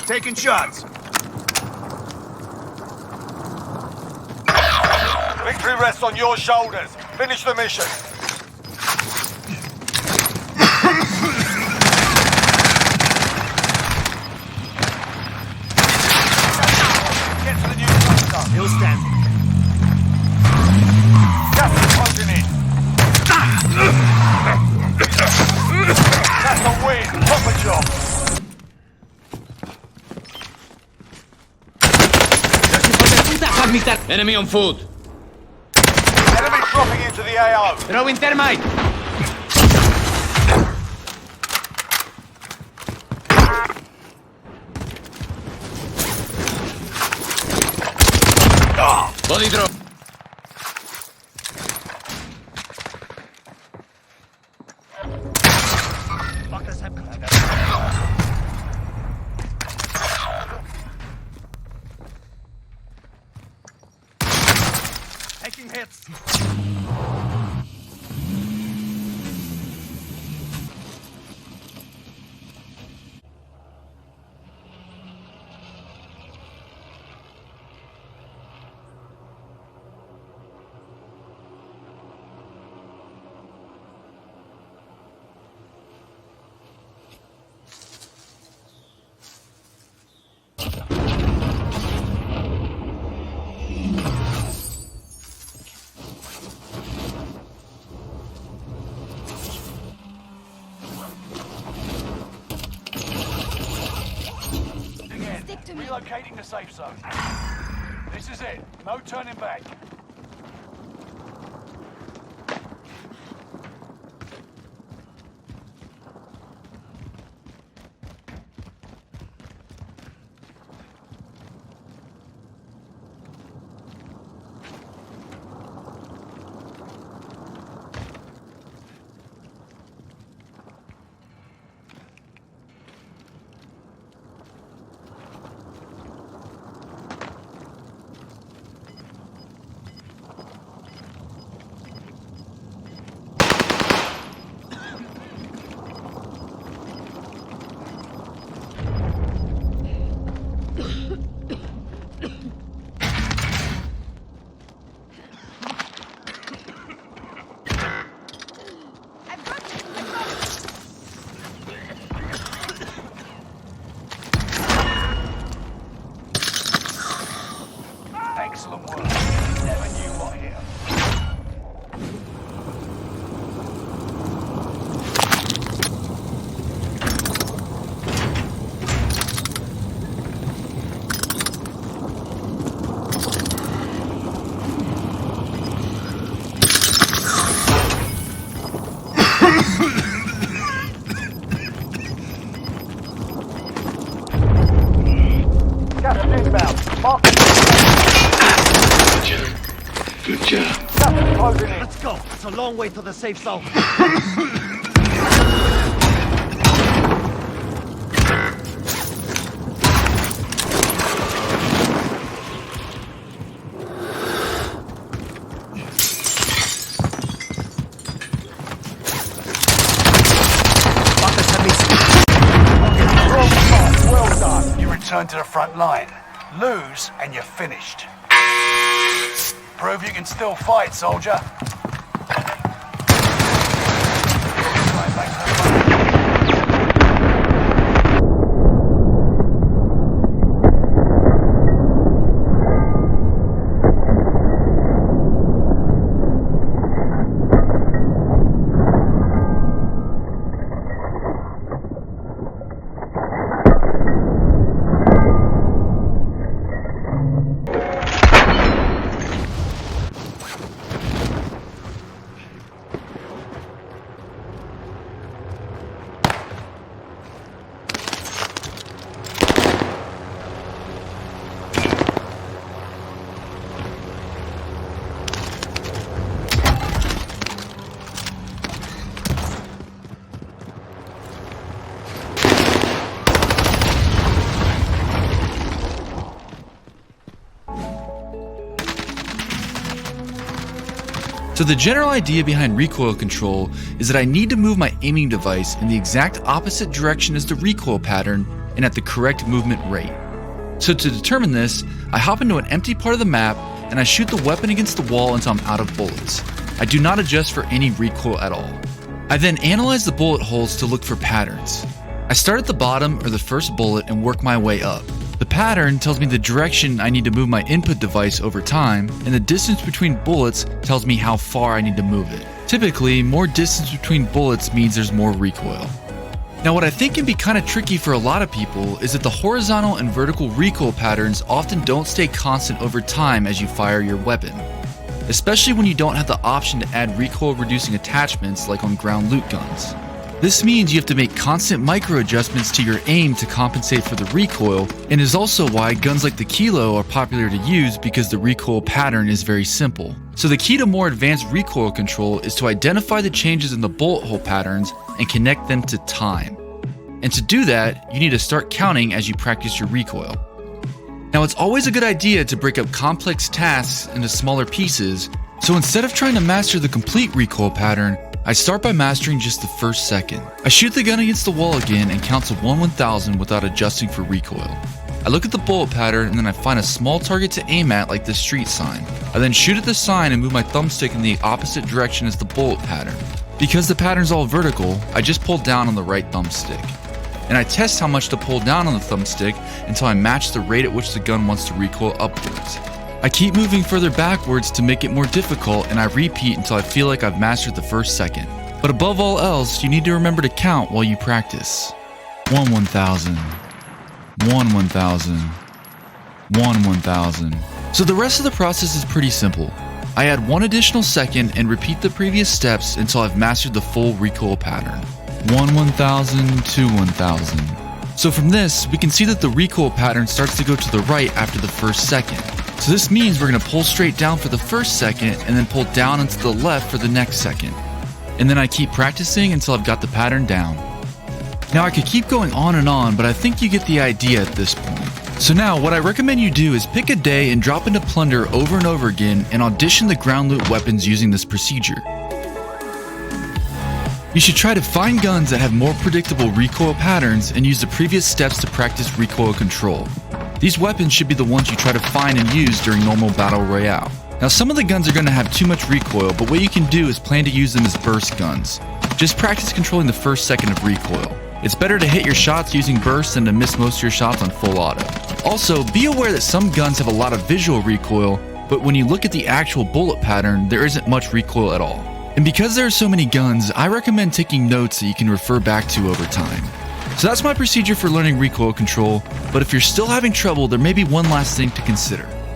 Taking shots. Victory rests on your shoulders. Finish the mission. Get to the new cluster. He'll stand. Gas is closing in. That's a win. Proper job. Enemy on foot. Enemy dropping into the AO. Throwing thermite. Body drop. Taking hits. Relocating the safe zone. This is it. No turning back. Excellent work. Never knew what hit him. Gas inbound. Mark. Good job. Let's go. It's a long way to the safe zone. Well done. You return to the front line. Lose and you're finished. Prove you can still fight, soldier. Right back to the front. So the general idea behind recoil control is that I need to move my aiming device in the exact opposite direction as the recoil pattern and at the correct movement rate. So to determine this, I hop into an empty part of the map and I shoot the weapon against the wall until I'm out of bullets. I do not adjust for any recoil at all. I then analyze the bullet holes to look for patterns. I start at the bottom or the first bullet and work my way up. The pattern tells me the direction I need to move my input device over time, and the distance between bullets tells me how far I need to move it. Typically, more distance between bullets means there's more recoil. Now what I think can be kind of tricky for a lot of people is that the horizontal and vertical recoil patterns often don't stay constant over time as you fire your weapon, especially when you don't have the option to add recoil reducing attachments like on ground loot guns. This means you have to make constant micro adjustments to your aim to compensate for the recoil, and is also why guns like the Kilo are popular to use because the recoil pattern is very simple. So the key to more advanced recoil control is to identify the changes in the bullet hole patterns and connect them to time. And to do that, you need to start counting as you practice your recoil. Now it's always a good idea to break up complex tasks into smaller pieces, so instead of trying to master the complete recoil pattern, I start by mastering just the first second. I shoot the gun against the wall again and count to 1/1000 without adjusting for recoil. I look at the bullet pattern and then I find a small target to aim at like the street sign. I then shoot at the sign and move my thumbstick in the opposite direction as the bullet pattern. Because the pattern's all vertical, I just pull down on the right thumbstick. And I test how much to pull down on the thumbstick until I match the rate at which the gun wants to recoil upwards. I keep moving further backwards to make it more difficult, and I repeat until I feel like I've mastered the first second. But above all else, you need to remember to count while you practice. 1/1000, 1/1000, 1/1000. So the rest of the process is pretty simple. I add one additional second and repeat the previous steps until I've mastered the full recoil pattern. 1/1000, 2/1000. So from this, we can see that the recoil pattern starts to go to the right after the first second. So this means we're going to pull straight down for the first second and then pull down and to the left for the next second. And then I keep practicing until I've got the pattern down. Now I could keep going on, but I think you get the idea at this point. So now what I recommend you do is pick a day and drop into Plunder over and over again and audition the ground loot weapons using this procedure. You should try to find guns that have more predictable recoil patterns and use the previous steps to practice recoil control. These weapons should be the ones you try to find and use during normal battle royale. Now some of the guns are going to have too much recoil, but what you can do is plan to use them as burst guns. Just practice controlling the first second of recoil. It's better to hit your shots using burst than to miss most of your shots on full auto. Also, be aware that some guns have a lot of visual recoil, but when you look at the actual bullet pattern, there isn't much recoil at all. And because there are so many guns, I recommend taking notes that you can refer back to over time. So that's my procedure for learning recoil control, but if you're still having trouble, there may be one last thing to consider.